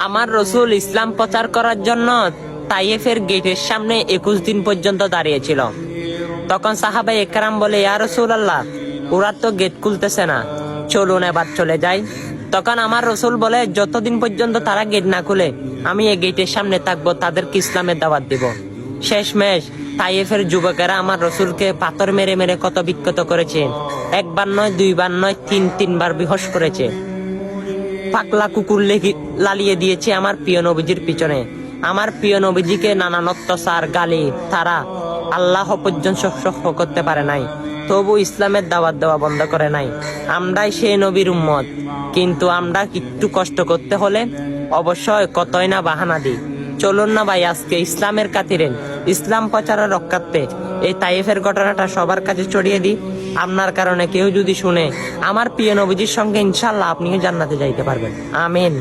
আমার রসুল ইসলাম প্রচার করার জন্য তাইফের গেটের সামনে 21 দিন পর্যন্ত দাঁড়িয়েছিল। তখন সাহাবায়ে একরাম বলে, ইয়া রাসূলুল্লাহ, ওরা তো গেট খুলতেছে না, চলুন এবার চলে যাই। তখন আমার রসুল বলে, যতদিন পর্যন্ত তারা গেট না খুলে আমি এই গেটের সামনে থাকবো, তাদেরকে ইসলামের দাওয়াত দিব। শেষমেশ তাইফের যুবকেরা আমার রসুলকে পাথর মেরে মেরে কত বিক্ষত করেছে। একবার নয়, দুইবার নয়, তিনবার বিহস করেছে। পাকলা কুকুর লালিয়ে দিয়েছে আমার প্রিয় নবীজির পিছনে। আমার প্রিয় নবীজিকে নানান অত্যাচার, গালি তারা আল্লাহ পর্যন্ত সহ্য করতে পারে নাই, তবু ইসলামের দাওয়াত দেওয়া বন্ধ করে নাই। আমরাই সেই নবীর উম্মত, কিন্তু আমরা একটু কষ্ট করতে হলে অবশ্যই কতই না বাহানা দিই। চলুন না ভাই, আজকে ইসলামের খাতিরে, ইসলাম প্রচারের রক্ষার্থে এই তাইফের ঘটনাটা সবার কাছে ছড়িয়ে দিই। আপনার কারণে কেউ যদি শুনে, আমার প্রিয় নবীজির সঙ্গে ইনশাআল্লাহ আপনিও জান্নাতে যাইতে পারবেন। আমিন।